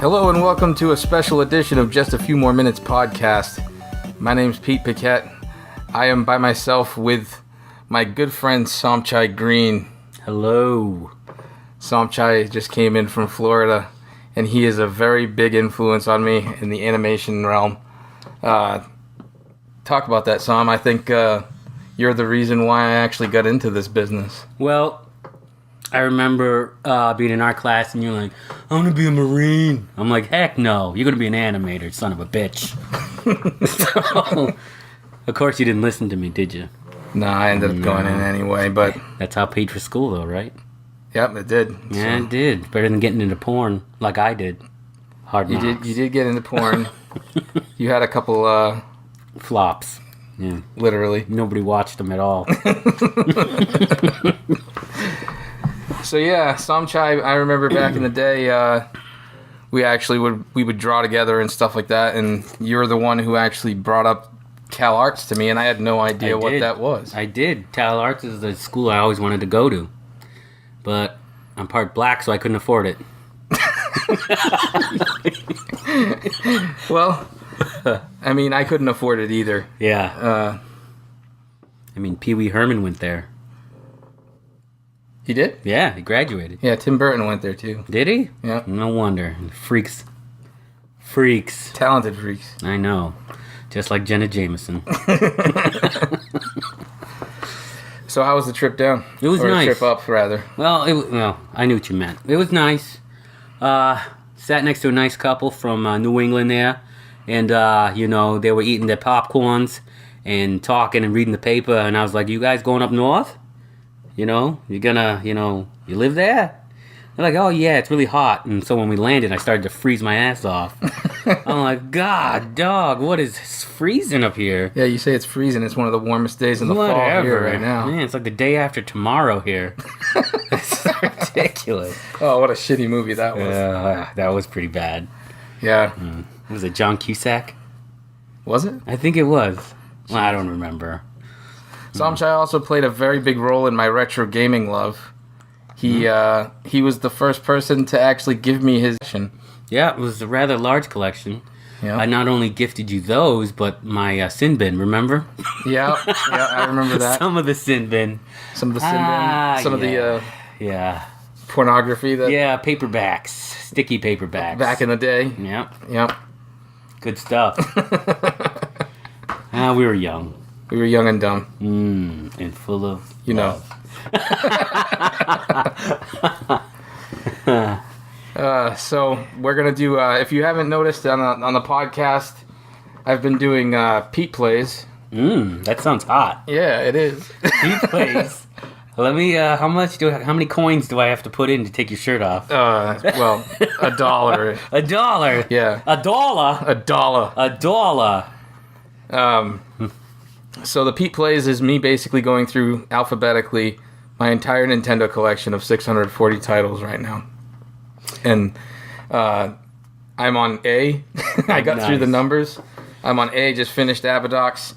Hello and welcome to a special edition of Just a Few More Minutes podcast. My name's Pete Paquette. I am by myself with my good friend Somchi Greene. Hello. Somchi just came in from Florida, and he is a very big influence on me in the animation realm. Talk about that, Som. I think you're the reason why I actually got into this business. Well, I remember being in art class and you're like, I want to be a Marine. I'm like, heck no, you're going to be an animator, son of a bitch. So, of course you didn't listen to me, did you? No, I ended up going in anyway, but... That's how I paid for school though, right? Yep, it did. Yeah, it did. Better than getting into porn like I did. Hard knocks. You did get into porn. You had a couple... flops. Yeah. Literally. Nobody watched them at all. So yeah, Somchi, I remember back in the day, we would draw together and stuff like that, and you're the one who actually brought up Cal Arts to me, and I had no idea what that was. I did. Cal Arts is the school I always wanted to go to, but I'm part black, so I couldn't afford it. Well, I mean, I couldn't afford it either. Yeah. I mean, Pee Wee Herman went there. He did? Yeah, he graduated. Yeah, Tim Burton went there too. Did he? Yeah. No wonder. Freaks. Talented freaks. I know. Just like Jenna Jameson. So how was the trip down? It was nice. Trip up, rather. Well, I knew what you meant. It was nice. Sat next to a nice couple from New England there. And, they were eating their popcorns and talking and reading the paper. And I was like, you guys going up north? You're gonna, you live there? They're like, oh yeah, it's really hot. And so when we landed, I started to freeze my ass off. I'm like, God, dog, what is freezing up here? Yeah, you say it's freezing. It's one of the warmest days in the fall here right now. Man, it's like the day after tomorrow here. It's ridiculous. Oh, what a shitty movie that was. That was pretty bad. Yeah. Was it John Cusack? Was it? I think it was. Well, I don't remember. Somchi also played a very big role in my retro gaming love. He was the first person to actually give me his collection. Yeah, it was a rather large collection. Yeah. I not only gifted you those, but my sin bin, remember? Yeah, I remember that. Some of the sin bin. Some of the sin bin. Some of the pornography. Paperbacks. Sticky paperbacks. Back in the day. Yep. Good stuff. We were young. We were young and dumb. And full of love. So we're going to do, if you haven't noticed on the podcast, I've been doing Pete Plays. That sounds hot. Yeah, it is. Pete Plays. Let me, how many coins do I have to put in to take your shirt off? $1. $1? Yeah. $1. So the Pete Plays is me basically going through alphabetically my entire Nintendo collection of 640 titles right now. And I'm on A. I got through the numbers. I'm on A, just finished Abadox.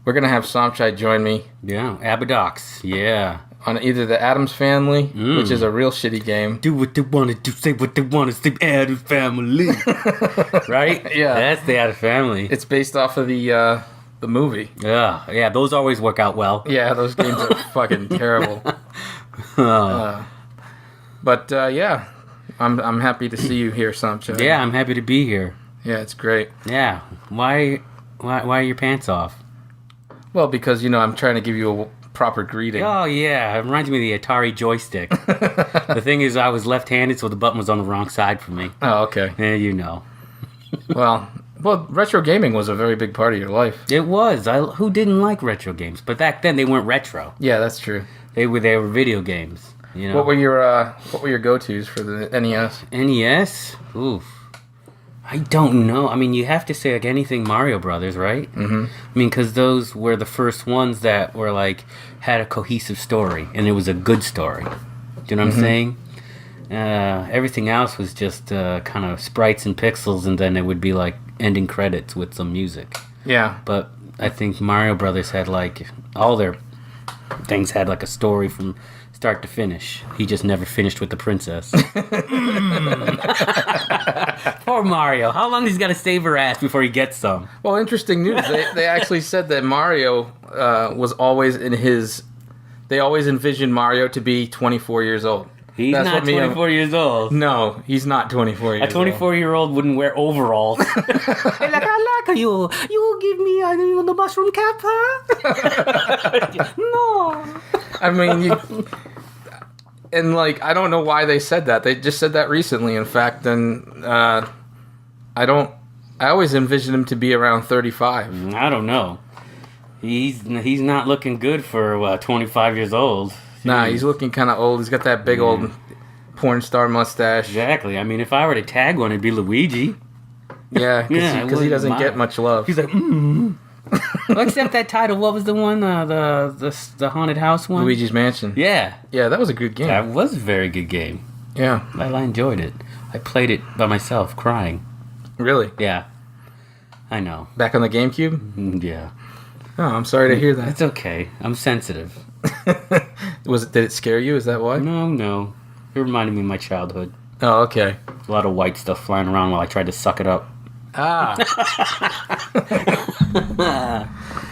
We're going to have Somchi join me. Yeah, Abadox. Yeah. On either the Addams Family, which is a real shitty game. Do what they want to do, say what they want to say, Addams Family. Right? Yeah. That's the Addams Family. It's based off of the movie. Yeah, those always work out well. Yeah, those games are fucking terrible. But I'm happy to see you here, Somchi. Yeah, I'm happy to be here. Yeah, it's great. Yeah, why are your pants off? Well, because I'm trying to give you a proper greeting. Oh yeah, it reminds me of the Atari joystick. The thing is, I was left-handed, so the button was on the wrong side for me. Oh, okay. Yeah, Well, retro gaming was a very big part of your life. It was. Who didn't like retro games? But back then, they weren't retro. Yeah, that's true. They were video games. What were your go-tos for the NES? NES? Oof. I don't know. I mean, you have to say like anything Mario Brothers, right? Mm-hmm. I mean, because those were the first ones that were like had a cohesive story, and it was a good story. Do you know what I'm saying? Everything else was just kind of sprites and pixels, and then it would be like ending credits with some music. Yeah. But I think Mario Brothers had like all their things had like a story from start to finish. He just never finished with the princess. Poor Mario. How long he's got to save her ass before he gets some? Well, interesting news. They actually said that Mario was always in his... They always envisioned Mario to be 24 years old. He's not 24 years old. No, he's not 24 years old. A 24-year-old wouldn't wear overalls. Hey, like, I like you. You will give me the mushroom cap, huh? No. I mean, and like, I don't know why they said that. They just said that recently, in fact, and I always envisioned him to be around 35. I don't know. He's not looking good for 25 years old. Nah, he's looking kind of old. He's got that big old porn star mustache. Exactly. I mean, if I were to tag one, it'd be Luigi. Yeah, because he doesn't get much love. He's like, Well, except that title. What was the one? The haunted house one? Luigi's Mansion. Yeah. Yeah, that was a good game. That was a very good game. Yeah. I enjoyed it. I played it by myself, crying. Really? Yeah. I know. Back on the GameCube? Yeah. Oh, I'm sorry to hear that. It's okay. I'm sensitive. Did it scare you? Is that why? No. It reminded me of my childhood. Oh, okay. A lot of white stuff flying around while I tried to suck it up. Ah.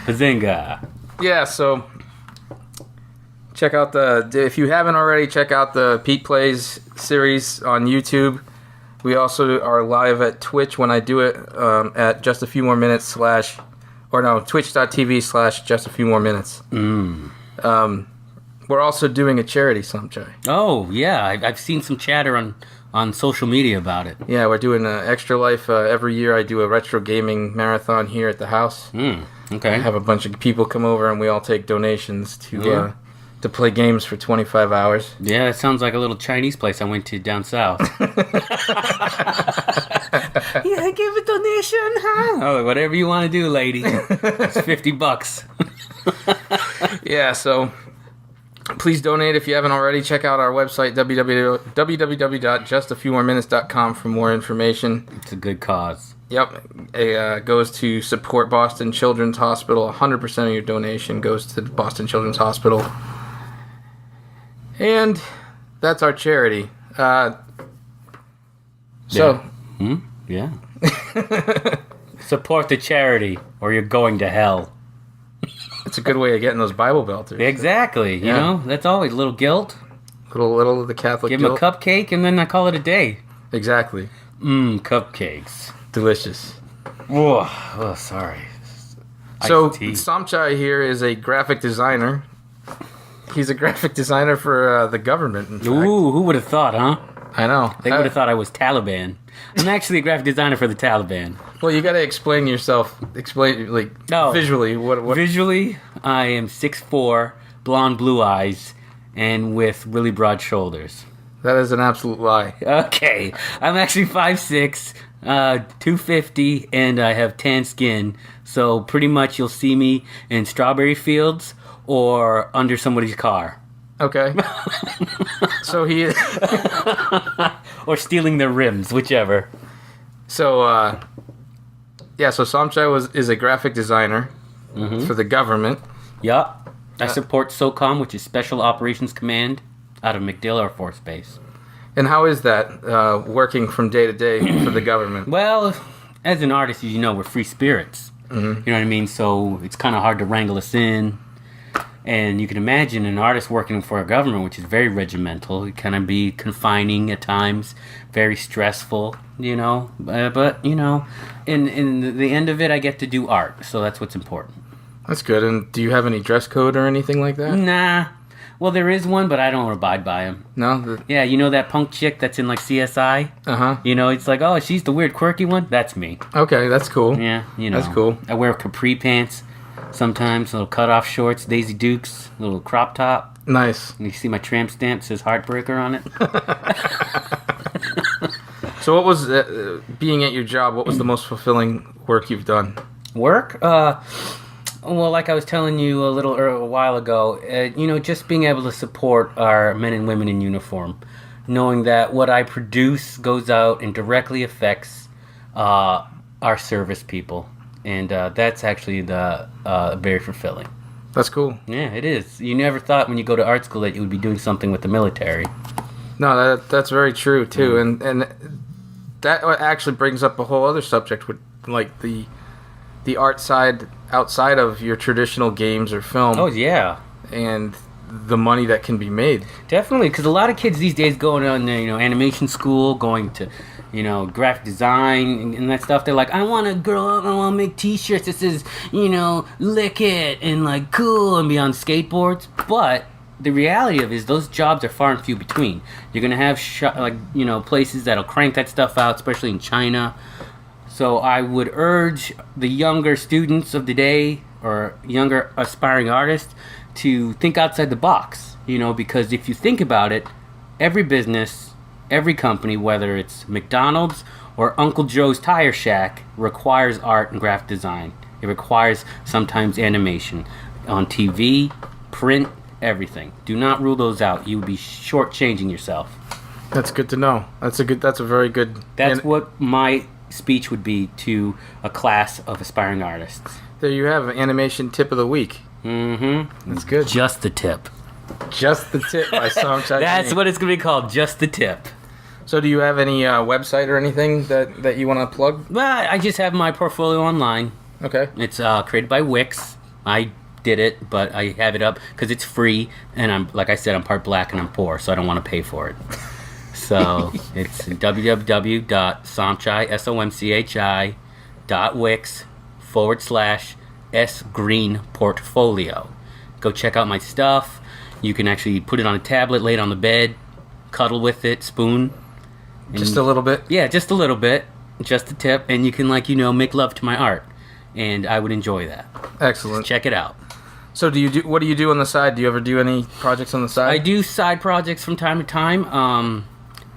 Bazinga. Yeah, so check out if you haven't already, check out the Pete Plays series on YouTube. We also are live at Twitch when I do it at just a few more minutes twitch.tv/just a few more minutes. We're also doing a charity Somchi. Oh, yeah. I've seen some chatter on social media about it. Yeah, we're doing Extra Life. Every year I do a retro gaming marathon here at the house. Okay. I have a bunch of people come over and we all take donations to play games for 25 hours. Yeah, it sounds like a little Chinese place I went to down south. Yeah, I give a donation, huh? Oh, whatever you want to do, lady. It's $50. Yeah, so please donate if you haven't already. Check out our website, www.justafewmoreminutes.com for more information. It's a good cause. Yep. It goes to support Boston Children's Hospital. 100% of your donation goes to the Boston Children's Hospital. And that's our charity. Yeah. Support the charity or you're going to hell. It's a good way of getting those Bible belters. Exactly. You know, that's always a little guilt. Little of the Catholic Give guilt. them a cupcake and then I call it a day. Exactly. Cupcakes. Delicious. Oh, sorry. So, Somchi here is a graphic designer. He's a graphic designer for the government, in fact. Ooh, who would have thought, huh? I know. They would have thought I was Taliban. I'm actually a graphic designer for the Taliban. Well, you got to explain yourself. Visually. What? Visually, I am 6'4", blonde, blue eyes, and with really broad shoulders. That is an absolute lie. Okay, I'm actually 5'6", 250, and I have tan skin. So pretty much you'll see me in strawberry fields or under somebody's car. Okay. So he... or stealing their rims, whichever. So, so Somchi is a graphic designer for the government. Yup. I support SOCOM, which is Special Operations Command, out of MacDill Air Force Base. And how is that, working from day to day for the government? Well, as an artist, you know, we're free spirits. You know what I mean? So it's kind of hard to wrangle us in. And you can imagine an artist working for a government, which is very regimental. It can be confining at times, very stressful, you know. But you know, in the end of it, I get to do art. So that's what's important. That's good. And do you have any dress code or anything like that? Nah. Well, there is one, but I don't abide by them. No? Yeah, you know that punk chick that's in, like, CSI? Uh-huh. You know, it's like, oh, she's the weird, quirky one? That's me. Okay, that's cool. Yeah, you know. That's cool. I wear capri pants sometimes, little cutoff shorts, Daisy Dukes, little crop top. Nice. And you see my tramp stamp, says Heartbreaker on it. So what was, being at your job, what was the most fulfilling work you've done? Work? Well, like I was telling you a while ago, you know, just being able to support our men and women in uniform, knowing that what I produce goes out and directly affects our service people, and that's actually very fulfilling. That's cool. Yeah, it is. You never thought when you go to art school that you would be doing something with the military. No, that's very true too, and that actually brings up a whole other subject with like the art side outside of your traditional games or film. Oh yeah, and the money that can be made. Definitely, because a lot of kids these days going on animation school, going to graphic design and that stuff. They're like, I want to grow up, I want to make T-shirts that says lick it and like cool and be on skateboards. But the reality of it is those jobs are far and few between. You're gonna have places that'll crank that stuff out, especially in China. So I would urge the younger students of the day or younger aspiring artists to think outside the box, because if you think about it, every business, every company, whether it's McDonald's or Uncle Joe's Tire Shack, requires art and graphic design. It requires sometimes animation on TV, print, everything. Do not rule those out. You would be shortchanging yourself. That's good to know. That's a very good. That's what my speech would be to a class of aspiring artists. There you have an animation tip of the week. Mm-hmm. That's good. Just the tip. Just the tip by Somchi. That's what it's going to be called, just the tip. So do you have any website or anything that you want to plug? Well, I just have my portfolio online. Okay. It's created by Wix. I did it, but I have it up because it's free, and I'm part black and I'm poor, so I don't want to pay for it. So it's www.somchi.wix/S-Greene portfolio. Go check out my stuff. You can actually put it on a tablet, lay it on the bed, cuddle with it, spoon. Just a little bit? Yeah, just a little bit. Just a tip. And you can, make love to my art. And I would enjoy that. Excellent. Just check it out. So what do you do on the side? Do you ever do any projects on the side? I do side projects from time to time.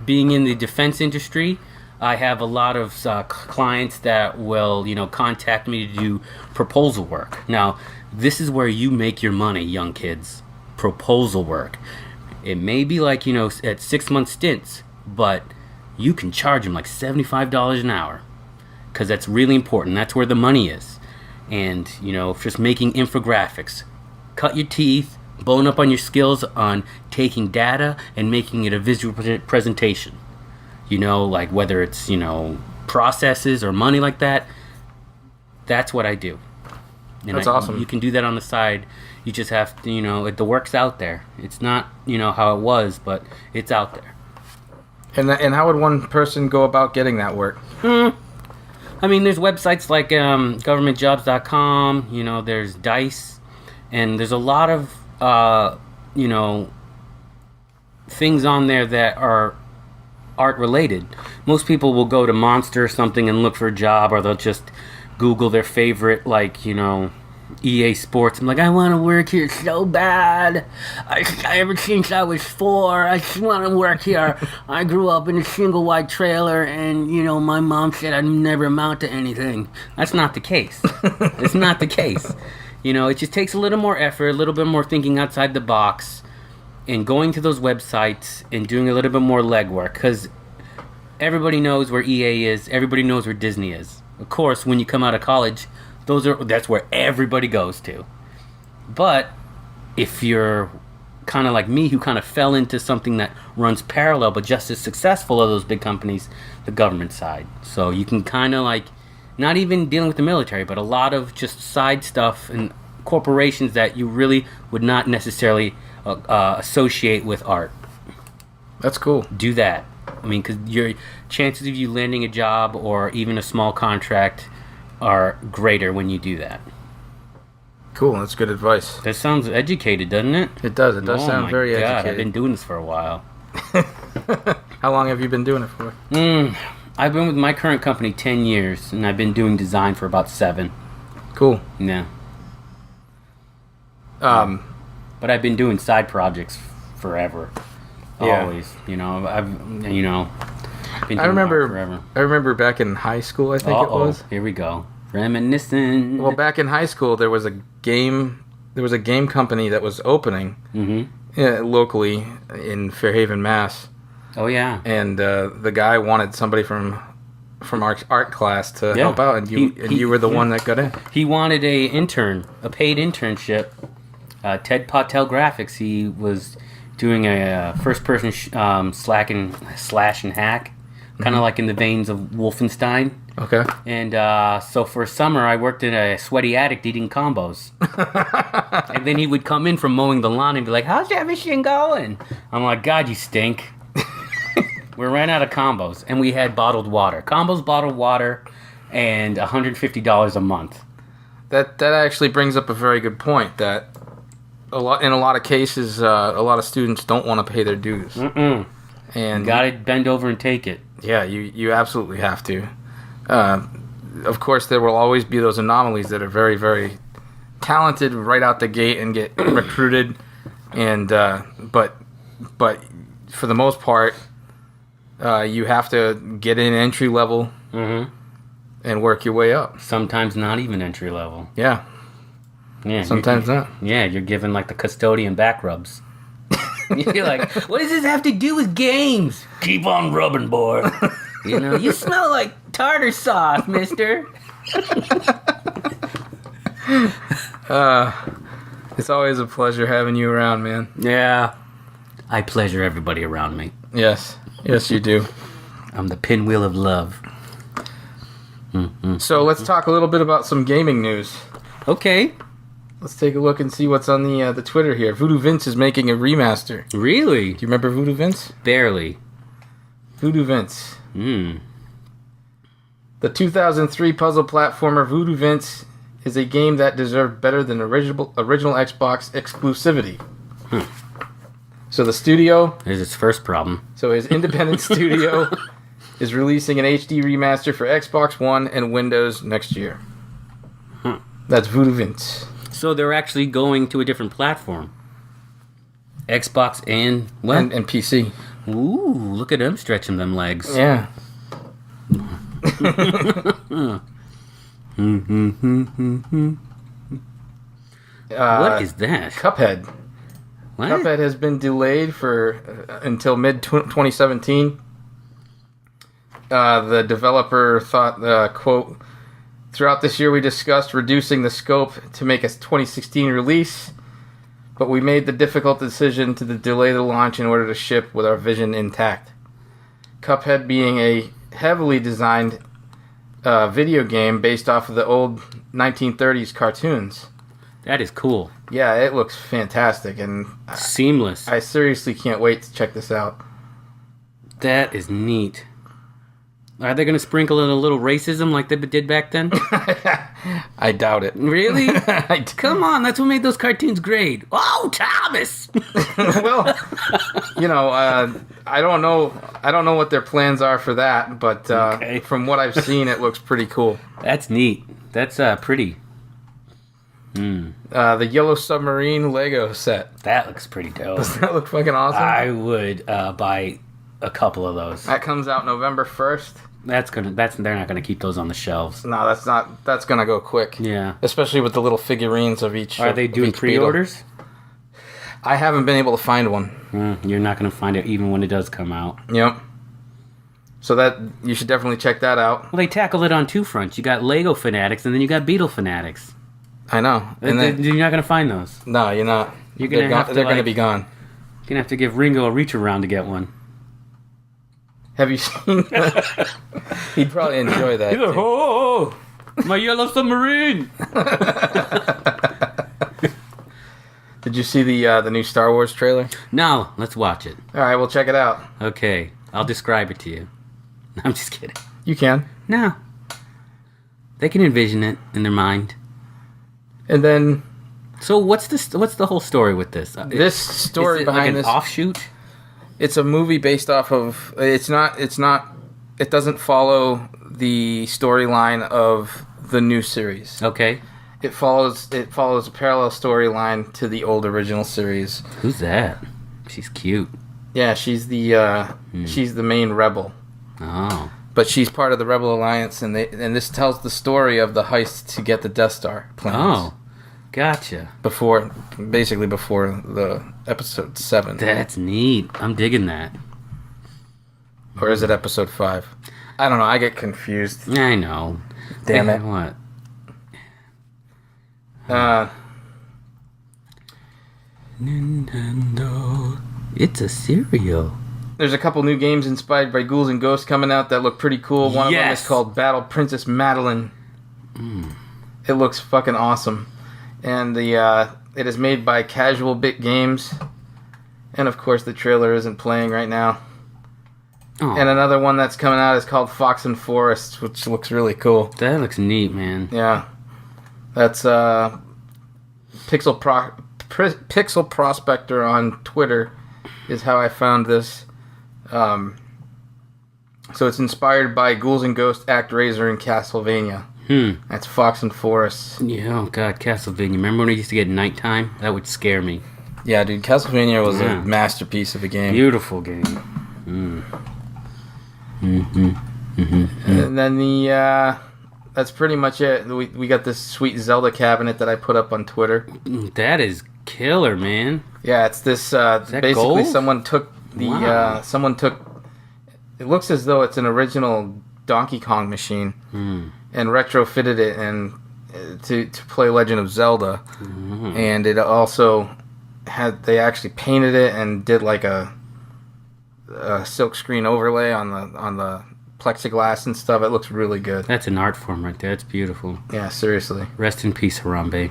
Being in the defense industry, I have a lot of clients that will, contact me to do proposal work. Now, this is where you make your money, young kids. Proposal work. It may be at 6-month stints, but you can charge them like $75 an hour because that's really important. That's where the money is. And, just making infographics. Cut your teeth, bone up on your skills on taking data and making it a visual presentation. Whether it's, processes or money like that, that's what I do. And that's awesome. You can do that on the side. You just have to, the work's out there. It's not, how it was, but it's out there. And how would one person go about getting that work? I mean, there's websites like governmentjobs.com, there's DICE, and there's a lot of, things on there that are art related. Most people will go to Monster or something and look for a job, or they'll just Google their favorite, EA Sports. I'm like, I want to work here so bad. Ever since I was 4, I just want to work here. I grew up in a single wide trailer, and my mom said I'd never amount to anything. That's not the case. It's not the case. It just takes a little more effort, a little bit more thinking outside the box, and going to those websites and doing a little bit more legwork, because everybody knows where EA is. Everybody knows where Disney is. Of course, when you come out of college, that's where everybody goes to. But if you're kind of like me, who kind of fell into something that runs parallel but just as successful as those big companies, the government side. So you can kind of not even dealing with the military, but a lot of just side stuff and corporations that you really would not necessarily associate with art. That's cool. Do that. I mean, because your chances of you landing a job or even a small contract are greater when you do that. Cool, that's good advice. That sounds educated, doesn't it? It does. It does sound very God, educated. I've been doing this for a while. How long have you been doing it for? I've been with my current company 10 years, and I've been doing design for about 7. Cool. Yeah. But I've been doing side projects forever. Yeah. Always. I've been doing I remember forever. I remember back in high school, I think it was. Here we go. Reminiscing. Well, back in high school, there was a game company that was opening locally in Fairhaven, Mass. Oh yeah. And the guy wanted somebody from our art class to help out, and you were the one that got in. He wanted a paid internship, Ted Patel Graphics. He was doing a first-person slash and hack, kind of like in the veins of Wolfenstein. Okay. And so for summer, I worked in a sweaty attic eating combos. And then he would come in from mowing the lawn and be like, "How's everything going?" I'm like, "God, you stink." We ran out of combos, and we had bottled water. Combos, bottled water, and $150 a month. That actually brings up a very good point. That in a lot of cases, a lot of students don't want to pay their dues. Mm-mm. And Got to bend over and take it. Yeah, you absolutely have to. Of course, there will always be those anomalies that are very, very talented right out the gate and get recruited, and but for the most part, you have to get in entry level and work your way up. Sometimes not even entry level. Yeah. Yeah. Sometimes not. Yeah, you're given like the custodian back rubs. You're like, what does this have to do with games? Keep on rubbing, boy. You know, you smell like tartar sauce, mister. It's always a pleasure having you around, man. Yeah. I pleasure everybody around me. Yes. Yes, you do. I'm the pinwheel of love. So let's talk a little bit about some gaming news. Okay. Let's take a look and see what's on the Twitter here. Voodoo Vince is making a remaster. Really? Do you remember Voodoo Vince? Barely. Voodoo Vince. Hmm. The 2003 puzzle platformer Voodoo Vince is a game that deserved better than original Xbox exclusivity. So the studio... There's its first problem. So his independent studio is releasing an HD remaster for Xbox One and Windows next year. That's Voodoo Vince. So they're actually going to a different platform. Xbox and what? And PC. Ooh, look at them stretching them legs. Yeah. What is that? Cuphead. What? Cuphead has been delayed for until mid 2017. The developer thought, quote, "Throughout this year we discussed reducing the scope to make a 2016 release, but we made the difficult decision to delay the launch in order to ship with our vision intact." Cuphead being a heavily designed video game based off of the old 1930s cartoons. That is cool. Yeah, it looks fantastic, and Seamless. I seriously can't wait to check this out. That is neat. Are they going to sprinkle in a little racism like they did back then? I doubt it. Really? Come on, that's what made those cartoons great. Oh, Thomas! Well, you know, I don't know what their plans are for that, but Okay. from what I've seen, it looks pretty cool. That's neat. That's pretty. The Yellow Submarine Lego set. That looks pretty dope. Doesn't that look fucking awesome? I would buy a couple of those. That comes out November 1st. They're not gonna keep those on the shelves. No, that's not. That's gonna go quick. Yeah. Especially with the little figurines of each. Are they of doing each beetle. pre-orders? I haven't been able to find one. You're not gonna find it even when it does come out. Yep. So that you should definitely check that out. Well, they tackled it on two fronts. You got Lego fanatics, and then you got Beetle fanatics. I know. And then, You're not gonna find those. no, you're not. You're gonna have to, They're gonna like- be gone. You're gonna have to give Ringo a reach around to get one. Have you seen? He'd probably enjoy that. He's like, too. oh, my yellow submarine. Did you see the new Star Wars trailer? No, let's watch it. All right, we'll check it out. Okay, I'll describe it to you. I'm just kidding. You can. No. They can envision it in their mind. And then So what's the whole story with this? this story is it behind like an this. offshoot? It's a movie based off of. It's not. It doesn't follow the storyline of the new series. Okay. It follows a parallel storyline to the old original series. Who's that? She's cute. Yeah, she's the main rebel. Oh. But she's part of the Rebel Alliance, and this tells the story of the heist to get the Death Star plans. Oh. Gotcha. Before the episode 7. That's neat. I'm digging that. Or is it episode 5? I don't know. I get confused. I know. Damn it. What? Nintendo. It's a cereal. There's a couple new games inspired by ghouls and ghosts coming out that look pretty cool. One of them is called Battle Princess Madeline. It looks fucking awesome. And it is made by Casual Bit Games. And of course the trailer isn't playing right now. Oh. And another one that's coming out is called Fox and Forest, which looks really cool. That looks neat, man. Yeah. That's Pixel Prospector on Twitter is how I found this. So it's inspired by Ghouls and Ghosts, ActRaiser, and Castlevania. That's Fox and Forest. Yeah, oh god, Castlevania. Remember when it used to get nighttime? That would scare me. Yeah, dude, Castlevania was a masterpiece of a game. Beautiful game. And then that's pretty much it. We got this sweet Zelda cabinet that I put up on Twitter. That is killer, man. Yeah, it's this. Basically, gold? someone took the. Wow. Someone took. It looks as though it's an original Donkey Kong machine, and retrofitted it and to play Legend of Zelda, and it also had. They actually painted it and did like a silk screen overlay on the plexiglass and stuff. It looks really good. That's an art form right there. It's beautiful. Yeah, seriously. Rest in peace, Harambe.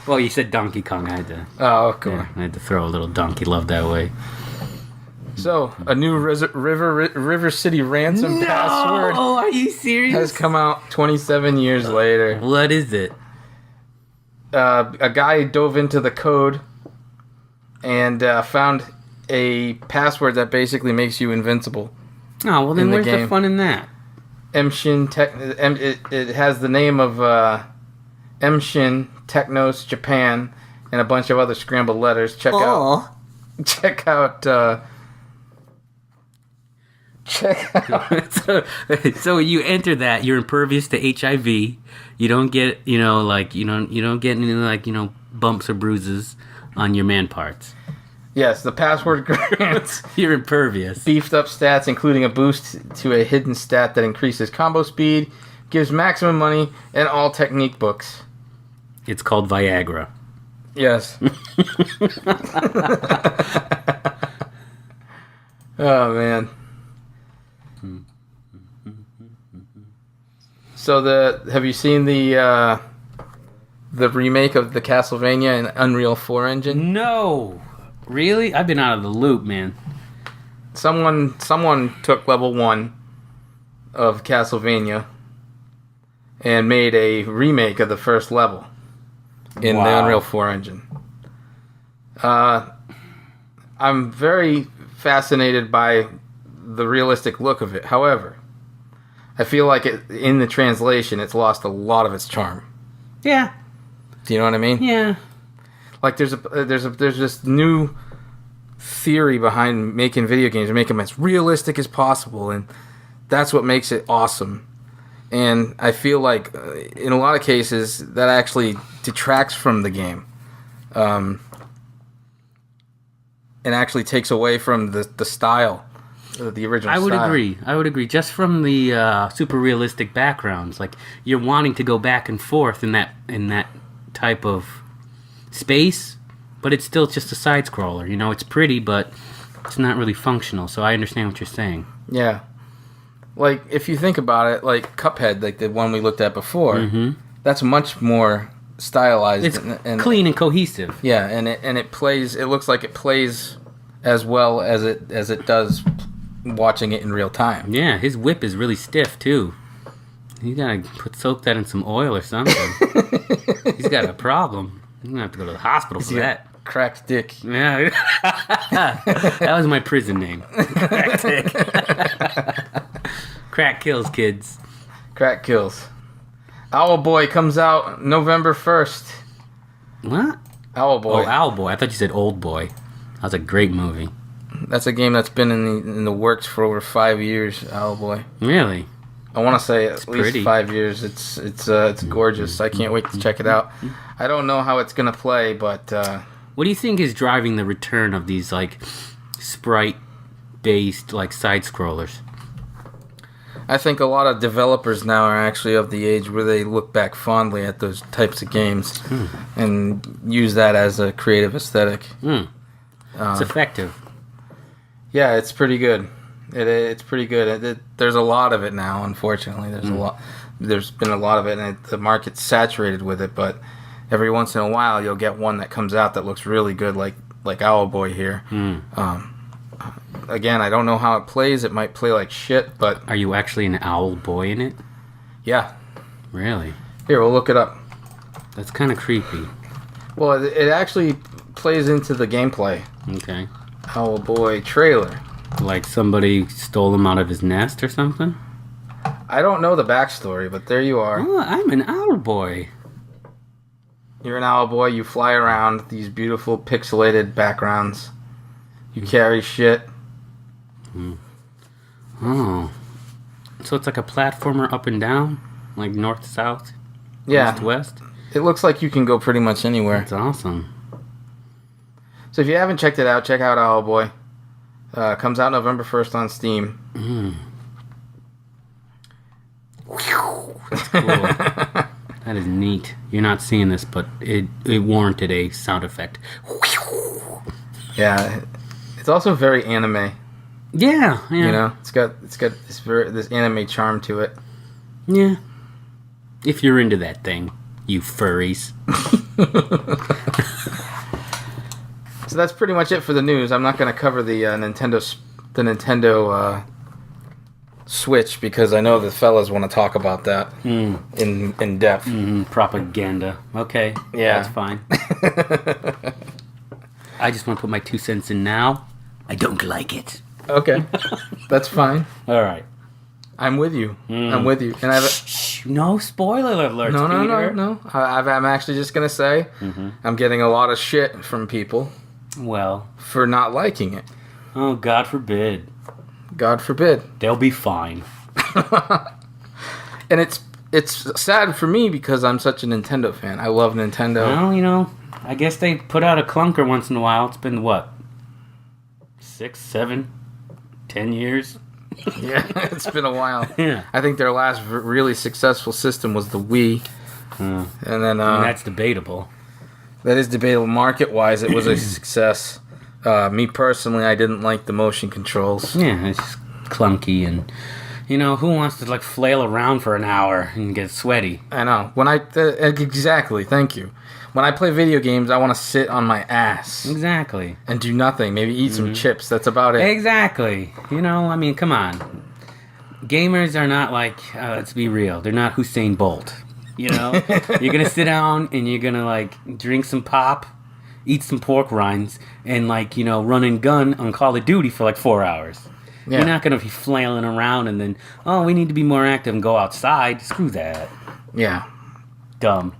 Well, you said Donkey Kong. I had to. Oh, cool. Yeah, I had to throw a little donkey love that way. So, a new River City ransom password. Oh, are you serious? Has come out 27 years later. What is it? A guy dove into the code and found a password that basically makes you invincible. Oh, well then where's the game. fun in that? It has the name of Mshin Technos Japan and a bunch of other scrambled letters. Check out. So you enter that, you're impervious to HIV. You don't get, you don't get any bumps or bruises on your man parts. Yes, the password grants You're impervious. beefed up stats, including a boost to a hidden stat that increases combo speed, gives maximum money, and all technique books. It's called Viagra. Yes. Oh, man. So have you seen the remake of the Castlevania in Unreal 4 engine? No. Really? I've been out of the loop, man. Someone took level 1 of Castlevania and made a remake of the first level in the Unreal 4 engine. I'm very fascinated by the realistic look of it. However, I feel like in the translation, it's lost a lot of its charm. Yeah. Do you know what I mean? Yeah. Like there's this new theory behind making video games and making them as realistic as possible, and that's what makes it awesome. And I feel like in a lot of cases that actually detracts from the game, and actually takes away from the style, the original. I would style. agree. I would agree. Just from the super realistic backgrounds, like you're wanting to go back and forth in that type of space, but it's still just a side scroller. It's pretty, but it's not really functional. So I understand what you're saying. Yeah. Like, if you think about it, like Cuphead, like the one we looked at before, that's much more stylized. It's and clean and cohesive. Yeah, and it plays. It looks like it plays as well as it does watching it in real time. Yeah, his whip is really stiff too. You gotta soak that in some oil or something. He's got a problem. You're gonna have to go to the hospital for that. Cracked dick. Yeah, that was my prison name. Crack dick. Crack kills, kids. Crack kills. Owl Boy comes out November 1st. What? Owl Boy. Oh, Owl Boy. I thought you said Old Boy. That was a great movie. That's a game that's been in the works for over 5 years. Owl Boy. Really? I want to say at least pretty. 5 years. It's gorgeous. I can't wait to check it out. I don't know how it's gonna play, but what do you think is driving the return of these like sprite-based like side scrollers? I think a lot of developers now are actually of the age where they look back fondly at those types of games and use that as a creative aesthetic. It's effective. Yeah, it's pretty good. It's pretty good. There's a lot of it now, unfortunately. There's been a lot of it, and the market's saturated with it, but every once in a while you'll get one that comes out that looks really good, like Owlboy here. Again, I don't know how it plays. It might play like shit, but... Are you actually an Owlboy in it? Yeah. Really? Here, we'll look it up. That's kind of creepy. Well, it actually plays into the gameplay. Okay. Owlboy trailer. Like somebody stole him out of his nest or something? I don't know the backstory, but there you are. Oh, I'm an Owlboy. You're an Owlboy. You fly around these beautiful pixelated backgrounds. You carry shit. Oh. So it's like a platformer up and down? Like north, south? Yeah. East, west? It looks like you can go pretty much anywhere. That's awesome. So if you haven't checked it out, check out Owlboy. Comes out November 1st on Steam. That's cool. That is neat. You're not seeing this, but it warranted a sound effect. Yeah. It's also very anime. Yeah. You know, it's got this anime charm to it. Yeah. If you're into that thing, you furries. So that's pretty much it for the news. I'm not going to cover the Nintendo Switch because I know the fellas want to talk about that in depth. Propaganda. Okay. Yeah. That's fine. I just want to put my 2 cents in now. I don't like it. Okay. That's fine. All right. I'm with you. I'm with you. And no spoiler alerts, No. I'm actually just going to say I'm getting a lot of shit from people. Well. For not liking it. Oh, God forbid. God forbid. They'll be fine. And it's sad for me because I'm such a Nintendo fan. I love Nintendo. Well, you know, I guess they put out a clunker once in a while. It's been, what, 6, 7, 10 years? Yeah, it's been a while. Yeah. I think their last really successful system was the Wii. And then... that's debatable. That is debatable. Market-wise, it was a success. Me personally, I didn't like the motion controls. Yeah, it's just clunky and... You know, who wants to, like, flail around for an hour and get sweaty? I know. Exactly, thank you. When I play video games, I want to sit on my ass. Exactly. And do nothing. Maybe eat some chips. That's about it. Exactly. You know, I mean, come on. Gamers are not like, let's be real, they're not Usain Bolt. You know? You're going to sit down and you're going to, like, drink some pop, eat some pork rinds, and, like, you know, run and gun on Call of Duty for, like, 4 hours. Yeah. You're not going to be flailing around and then, oh, we need to be more active and go outside. Screw that. Yeah. Dumb.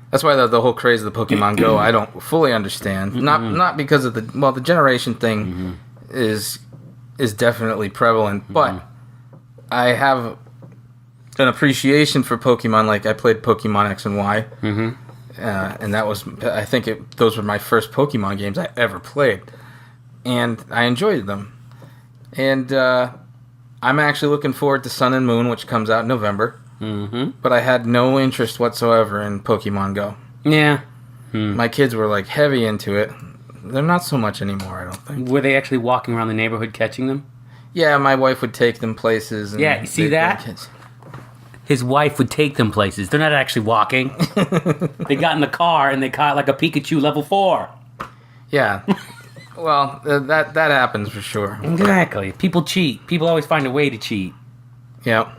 That's why the whole craze of the Pokemon Go, I don't fully understand. Not because of the generation thing is definitely prevalent, but I have an appreciation for Pokemon. Like I played Pokemon X and Y, and that was those were my first Pokemon games I ever played, and I enjoyed them. And I'm actually looking forward to Sun and Moon, which comes out in November. But I had no interest whatsoever in Pokemon Go. Yeah. My kids were like heavy into it. They're not so much anymore, I don't think. Were they actually walking around the neighborhood catching them? Yeah, my wife would take them places. And yeah, you see that? His wife would take them places. They're not actually walking. They got in the car and they caught like a Pikachu level 4. Yeah. Well, that happens for sure. Exactly. People cheat. People always find a way to cheat. Yeah.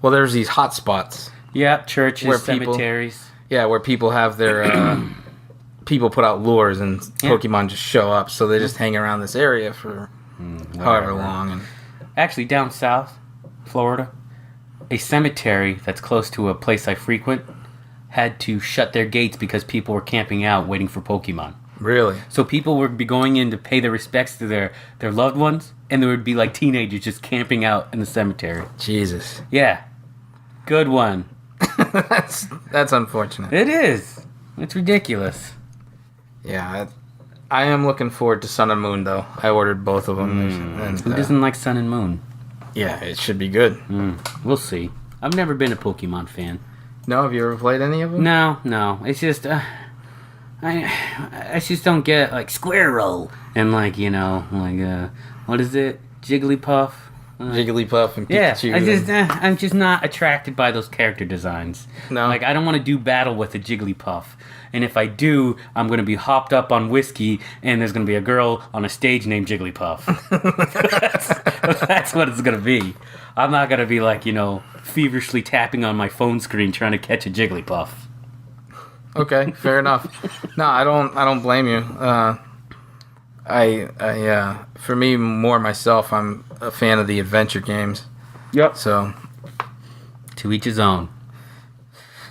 Well, there's these hot spots. Yeah, churches, cemeteries. Where people have their... people put out lures and Pokemon just show up, so they just hang around this area for however long. And actually, down south, Florida, a cemetery that's close to a place I frequent had to shut their gates because people were camping out waiting for Pokemon. Really? So people would be going in to pay their respects to their loved ones, and there would be like teenagers just camping out in the cemetery. Jesus. Yeah. Good one. That's unfortunate. It is. It's ridiculous. Yeah. I am looking forward to Sun and Moon, though. I ordered both of them. And who doesn't like Sun and Moon? Yeah, it should be good. We'll see. I've never been a Pokemon fan. No, have you ever played any of them? No. It's just I just don't get like Squirrel and like what is it? Jigglypuff. Jigglypuff and Pikachu. Yeah, I'm just not attracted by those character designs. No. Like, I don't want to do battle with a Jigglypuff. And if I do, I'm going to be hopped up on whiskey, and there's going to be a girl on a stage named Jigglypuff. That's what it's going to be. I'm not going to be like, feverishly tapping on my phone screen trying to catch a Jigglypuff. Okay, fair enough. No, I don't blame you. For me, more myself, I'm a fan of the adventure games. Yep. So, to each his own.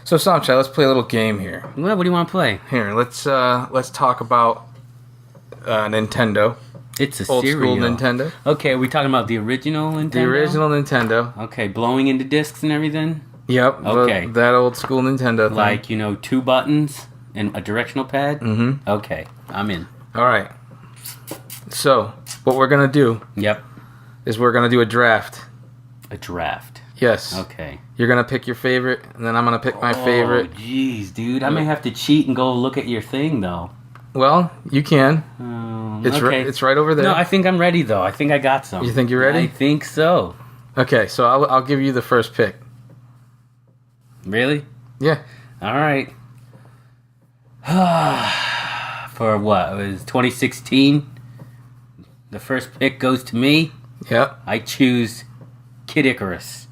So Somchi, let's play a little game here. Well, what do you want to play? Here, let's talk about Nintendo. It's a old cereal. school Nintendo. Okay, are we talking about the original Nintendo? The original Nintendo. Okay, blowing into discs and everything? Yep. Okay. That old school Nintendo thing. Like, 2 buttons and a directional pad? Mm-hmm. Okay, I'm in. All right. So, what we're going to do is we're going to do a draft. A draft? Yes. Okay. You're going to pick your favorite, and then I'm going to pick my favorite. Oh, jeez, dude. I may have to cheat and go look at your thing, though. Well, you can. Okay. It's right over there. No, I think I'm ready, though. I think I got some. You think you're ready? I think so. Okay, so I'll give you the first pick. Really? Yeah. All right. For what? It was 2016. The first pick goes to me. Yep. I choose Kid Icarus.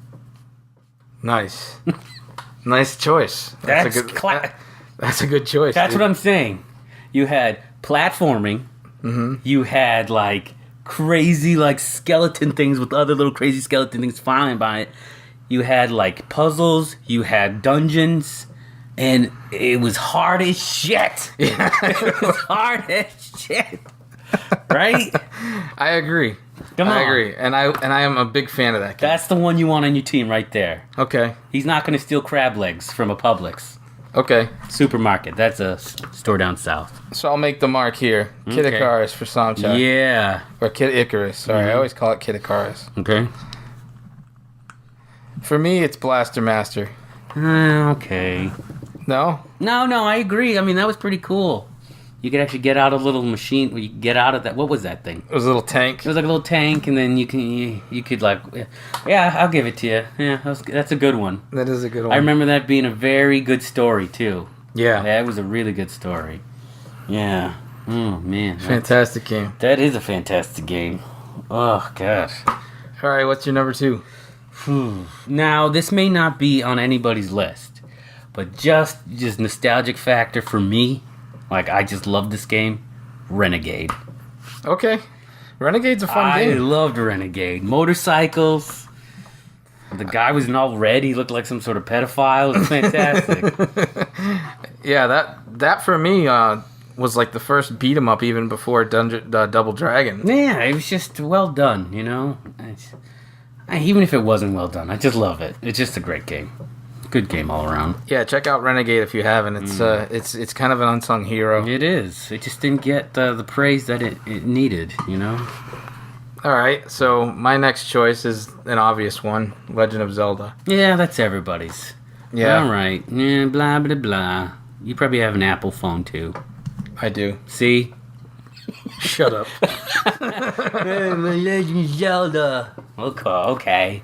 Nice. Nice choice. That's a good choice. That's what I'm saying. You had platforming. Mm-hmm. You had like crazy like skeleton things with other little crazy skeleton things flying by it. You had like puzzles. You had dungeons. And it was hard as shit. Yeah. It was hard as shit. Right? I agree. Come on. I agree. And I am a big fan of that game. That's the one you want on your team right there. Okay. He's not going to steal crab legs from a Publix. Okay. Supermarket. That's a store down south. So I'll make the mark here. Kid Okay. Icarus for Somchi. Yeah. Or Kid Icarus. Sorry, I always call it Kid Icarus. Okay. For me, it's Blaster Master. Okay. No? No, I agree. I mean, that was pretty cool. You could actually get out a little machine where you could get out of that. What was that thing? It was a little tank. It was like a little tank, and then you could like, yeah, I'll give it to you. Yeah, that's a good one. That is a good one. I remember that being a very good story too. Yeah. That was a really good story. Yeah. Oh man. Fantastic game. That is a fantastic game. Oh gosh. All right, what's your number 2? Now this may not be on anybody's list, but just nostalgic factor for me. Like, I just love this game. Renegade. Okay. Renegade's a fun I game. loved Renegade. Motorcycles. The guy was in all red. He looked like some sort of pedophile. It was fantastic. Yeah, that for me was like the first beat 'em up even before Double Dragon. Yeah, it was just well done, Even if it wasn't well done, I just love it. It's just a great game. Good game all around. Yeah, check out Renegade if you haven't. It's kind of an unsung hero. It is. It just didn't get the praise that it needed, All right, so my next choice is an obvious one, Legend of Zelda. Yeah, that's everybody's. Yeah. All right. Yeah, blah, blah, blah. You probably have an Apple phone, too. I do. See? Shut up. Hey, my Legend of Zelda. Okay.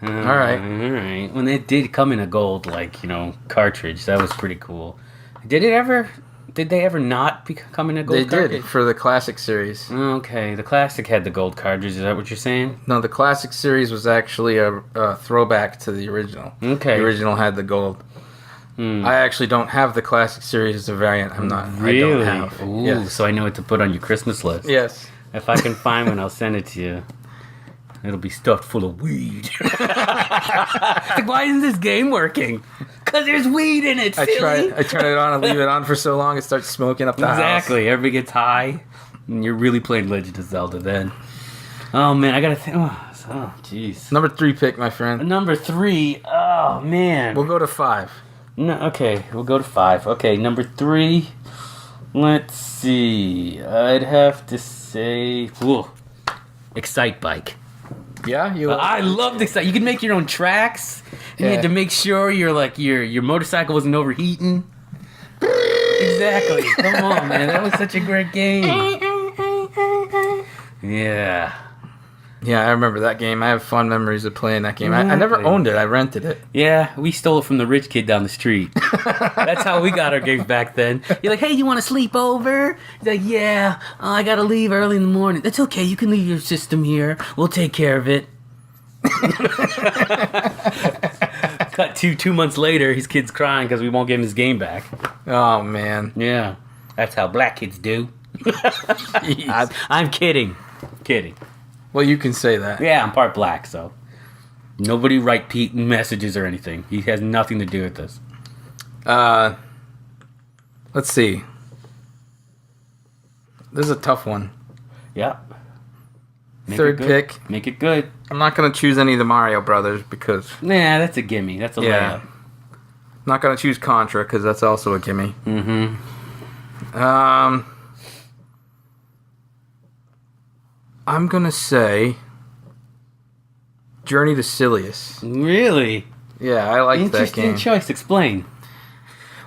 All right. When it did come in a gold, cartridge, that was pretty cool. Did they ever not come in a gold cartridge? They did, for the Classic Series. Okay, the Classic had the gold cartridge, is that what you're saying? No, the Classic Series was actually a throwback to the original. Okay. The original had the gold. I actually don't have the Classic Series as a variant. Really? I don't have. Ooh, Yes. so I know what to put on your Christmas list. Yes. If I can find one, I'll send it to you. It'll be stuffed full of weed. Like, why isn't this game working? Because there's weed in it, silly. I turn it on and leave it on for so long it starts smoking up the house. Exactly. Everybody gets high. And you're really playing Legend of Zelda then. Oh, man. I got to think. Oh, jeez. Number 3 pick, my friend. Number 3. Oh, man. We'll go to 5. No, okay. We'll go to 5. Okay, number 3. Let's see. I'd have to say... Excite Bike. Yeah, you. I loved this. You could make your own tracks. You had to make sure your motorcycle wasn't overheating. Exactly. Come on, man. That was such a great game. Yeah. Yeah, I remember that game. I have fond memories of playing that game. I never owned it. I rented it. Yeah, we stole it from the rich kid down the street. That's how we got our games back then. You're like, hey, you want to sleep over? He's like, yeah, I got to leave early in the morning. That's okay. You can leave your system here. We'll take care of it. Cut to 2 months later, his kid's crying because we won't give him his game back. Oh, man. Yeah, that's how black kids do. I'm kidding. Kidding. Well, you can say that. Yeah, I'm part black, so nobody write Pete messages or anything. He has nothing to do with this. Let's see. This is a tough one. Yeah. Third pick. Make it good. I'm not going to choose any of the Mario Brothers because... Nah, that's a gimme. That's a layup. I'm not going to choose Contra because that's also a gimme. Mm-hmm. I'm going to say Journey to Silius. Really? Yeah, I like that game. Interesting choice. Explain.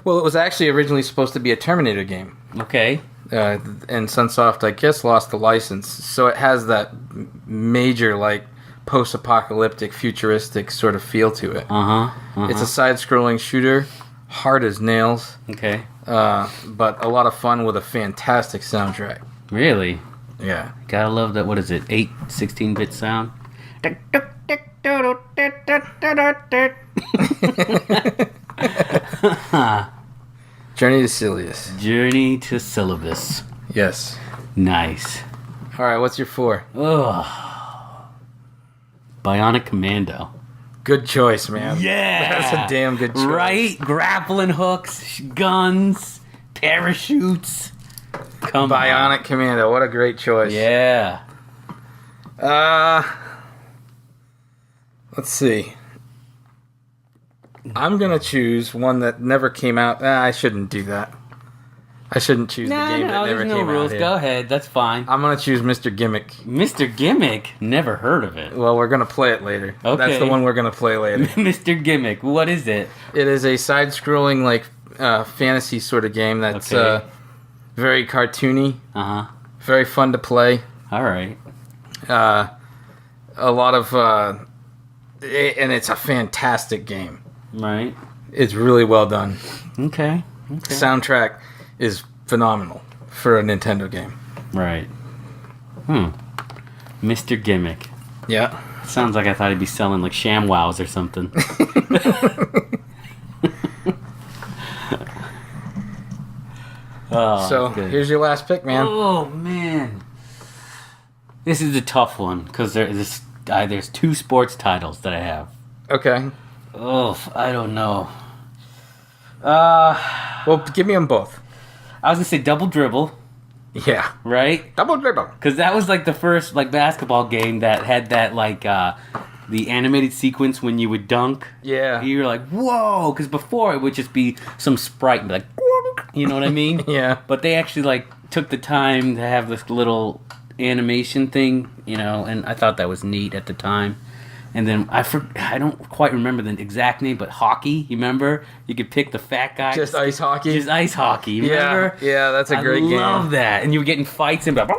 Well, it was actually originally supposed to be a Terminator game. Okay. And Sunsoft, I guess, lost the license. So it has that major, like, post-apocalyptic, futuristic sort of feel to it. It's a side-scrolling shooter, hard as nails. Okay. But a lot of fun with a fantastic soundtrack. Really? Yeah. Gotta love that. What is it? 16-bit sound? Journey to Silius. Journey to Syllabus. Yes. Nice. All right, what's your 4? Ugh. Bionic Commando. Good choice, man. Yeah! That's a damn good choice. Right? Grappling hooks, guns, parachutes. Come Bionic on. Commando, what a great choice. Yeah. Let's see. I'm going to choose one that never came out. I shouldn't do that. I shouldn't choose the game that never there's no came rules. out here. Go ahead. That's fine. I'm going to choose Mr. Gimmick. Mr. Gimmick? Never heard of it. Well, we're going to play it later. Okay. That's the one we're going to play later. Mr. Gimmick. What is it? It is a side-scrolling, like, fantasy sort of game that's very cartoony. Uh-huh. Very fun to play. All right. A lot of... and it's a fantastic game. Right. It's really well done. Okay. Soundtrack is phenomenal for a Nintendo game. Right. Mr. Gimmick. Yeah. Sounds like I thought he'd be selling like ShamWows or something. So here's your last pick, man. Oh man, this is a tough one because there's 2 sports titles that I have. Okay. Oh, I don't know. Well, give me them both. I was gonna say Double Dribble, Yeah. right? Double dribble. Because that was like the first like basketball game that had that like the animated sequence when you would dunk. Yeah. You were like, whoa! Because before it would just be some sprite and be like, you know what I mean? Yeah. But they actually like took the time to have this little animation thing, you know, and I thought that was neat at the time. And then I don't quite remember the exact name, but hockey. You remember? You could pick the fat guy. Just ice hockey. Just ice hockey. You remember? Yeah, that's a great game. I love that. And you were getting fights and right?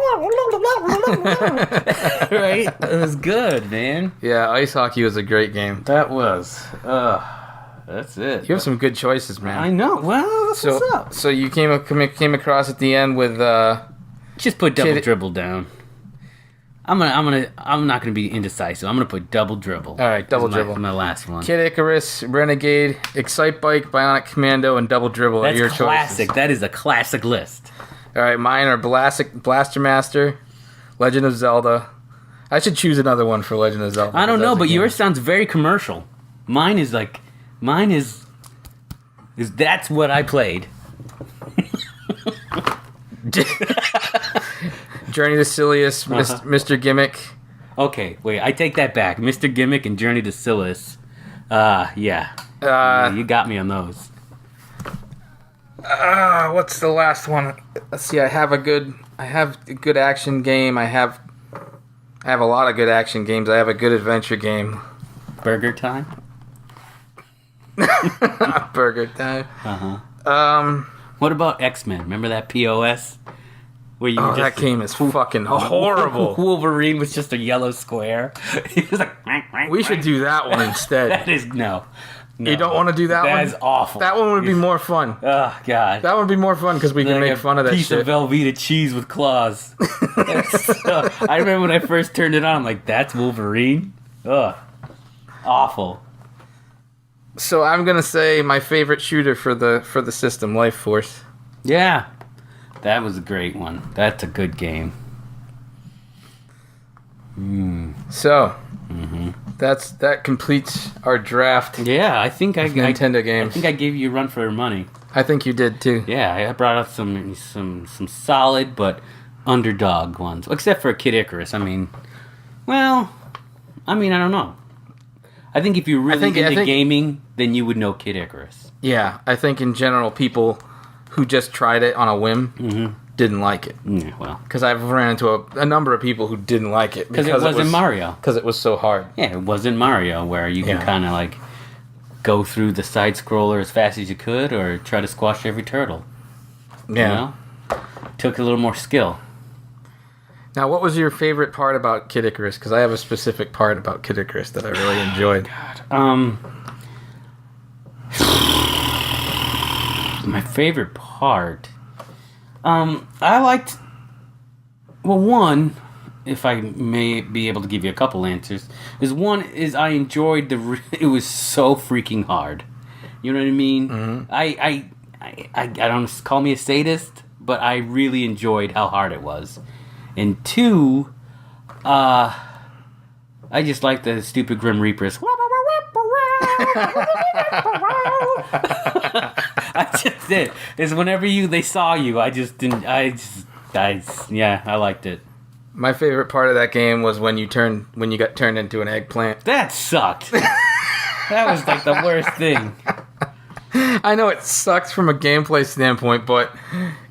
It was good, man. Yeah, ice hockey was a great game. That was. That's it. You have some good choices, man. I know. Well, that's what's up. So you came across at the end with Just put Double Dribble down. I'm not gonna be indecisive. I'm gonna put Double Dribble. All right, Double Dribble. My last one. Kid Icarus, Renegade, Excite Bike, Bionic Commando, and Double Dribble are your classic. choices. That is a classic list. All right, mine are Blaster Master, Legend of Zelda. I should choose another one for Legend of Zelda. I don't know, that's a but game. yours sounds very commercial. Mine is that's what I played. Journey to Silius, Mr. Gimmick. Okay, wait, I take that back. Mr. Gimmick and Journey to Silius. Yeah. You got me on those. What's the last one? Let's see. I have a good action game. I have I have a lot of good action games. I have a good adventure game. Burger Time? Burger Time. Uh-huh. What about X-Men? Remember that POS? Where you that game is fucking horrible. Wolverine was just a yellow square. He was like... We should do that one instead. That is... No. You don't want to do that one? That is awful. That one would be more fun. Oh, God. That would be more fun because we can make fun of that piece shit. of Velveeta cheese with claws. I remember when I first turned it on, I'm like, that's Wolverine? Ugh. Awful. So I'm going to say my favorite shooter for the system, Life Force. Yeah. That was a great one. That's a good game. So, that completes our draft. Yeah, I think Nintendo games. I think I gave you a run for your money. I think you did too. Yeah, I brought up some solid but underdog ones, except for Kid Icarus. I mean, I don't know. I think if you're really into gaming, then you would know Kid Icarus. Yeah, I think in general, people who just tried it on a whim didn't like it. Yeah, well, because I've ran into a number of people who didn't like it because it wasn't Mario. Because it was so hard. Yeah, it wasn't Mario, where you can kind of like go through the side scroller as fast as you could, or try to squash every turtle. Yeah, you know? Took a little more skill. Now, what was your favorite part about Kid Icarus? Because I have a specific part about Kid Icarus that I really enjoyed. My favorite part. I liked. Well, one, if I may be able to give you a couple answers, is I enjoyed it was so freaking hard. You know what I mean? Mm-hmm. I don't call me a sadist, but I really enjoyed how hard it was. And two, I just like the stupid Grim Reapers. I just did. Is whenever they saw you, I just didn't. I liked it. My favorite part of that game was when you got turned into an eggplant. That sucked. That was like the worst thing. I know it sucks from a gameplay standpoint, but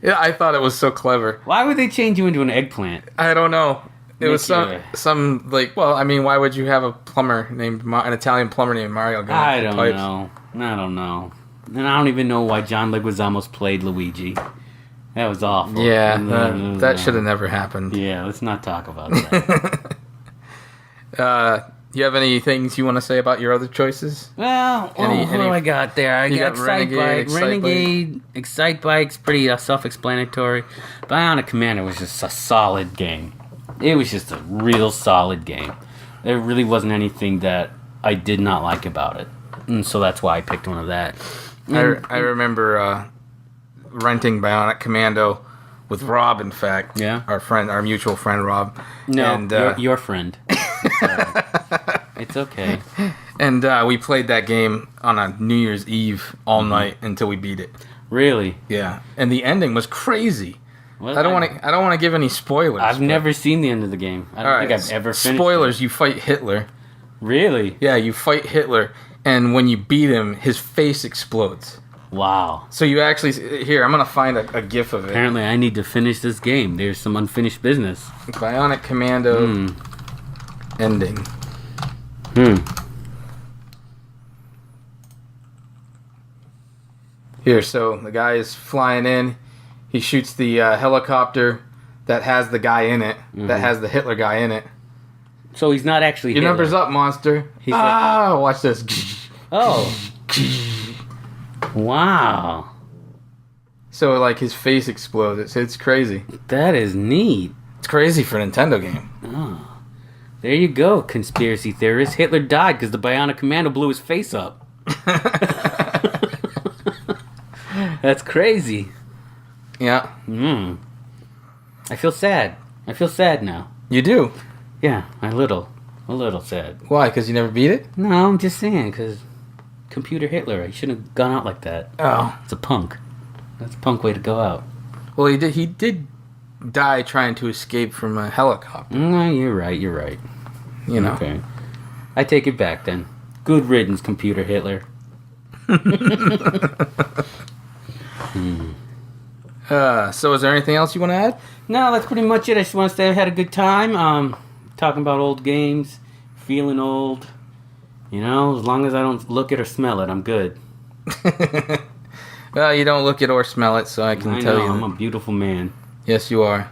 I thought it was so clever. Why would they change you into an eggplant? I don't know. It was some like, well, I mean, why would you have an Italian plumber named Mario? I don't know. And I don't even know why John Leguizamo's played Luigi. That was awful. Yeah, that should have never happened. Yeah, let's not talk about that. Do you have any things you want to say about your other choices? Well, what do I got there? I got Renegade, Excitebike's pretty self-explanatory. Bionic Commando was just a solid game. It was just a real solid game. There really wasn't anything that I did not like about it. And so that's why I picked one of that. I remember renting Bionic Commando with Rob, in fact. Yeah. Our mutual friend, Rob. No, and, your friend. It's okay. And we played that game on a New Year's Eve all night until we beat it. Really? Yeah. And the ending was crazy. I don't want to give any spoilers. I've never seen the end of the game. I don't think I've ever finished. Spoilers, you fight Hitler. Really? Yeah, you fight Hitler, and when you beat him, his face explodes. Wow. So you actually... Here, I'm going to find a gif of it. Apparently, I need to finish this game. There's some unfinished business. Bionic Commando ending. Here, so the guy is flying in. He shoots the helicopter that has the guy in it, that has the Hitler guy in it. So he's not actually Your Hitler. number's up, monster. He's watch this. Oh. Wow. So, like, his face explodes. It's crazy. That is neat. It's crazy for a Nintendo game. Oh. There you go, conspiracy theorist. Hitler died because the Bionic Commando blew his face up. That's crazy. Yeah. I feel sad. I feel sad now. You do? Yeah, a little sad. Why? Because you never beat it? No, I'm just saying, because Computer Hitler, he shouldn't have gone out like that. Oh. It's a punk. That's a punk way to go out. Well, he did die trying to escape from a helicopter. No, you're right. You know. Okay. I take it back then. Good riddance, Computer Hitler. So is there anything else you want to add? No, that's pretty much it. I just want to say I had a good time. talking about old games, feeling old. You know, as long as I don't look it or smell it, I'm good. Well, you don't look it or smell it, so I can tell you. I'm a beautiful man. Yes, you are.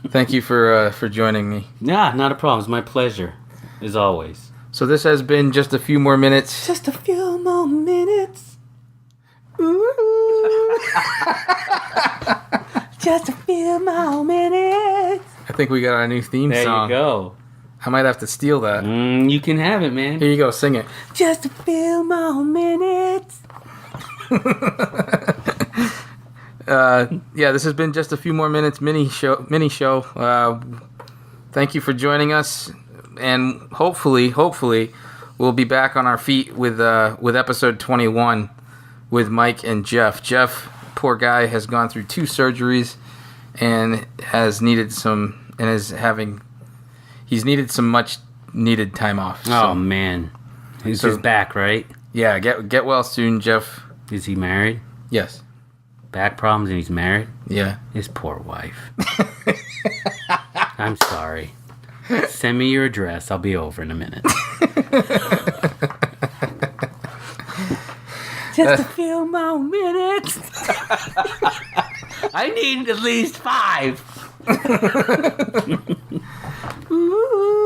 Thank you for joining me. Yeah, not a problem. It's my pleasure, as always. So this has been Just a Few More Minutes. Just a few more minutes. Ooh. Just a few more minutes. I think we got our new theme song. There you go. I might have to steal that. You can have it, man. Here you go, sing it. Just a few more minutes. Yeah, this has been Just a Few More Minutes mini show. Thank you for joining us, and hopefully we'll be back on our feet with episode 21 with Mike and Jeff. Jeff, poor guy, has gone through 2 surgeries and he's needed some much needed time off. Oh man, he's just back, right? Yeah, get well soon, Jeff. Is he married? Yes. Back problems and he's married? Yeah. His poor wife. I'm sorry. Send me your address. I'll be over in a minute. Just a few more minutes. I need at least 5. Ooh.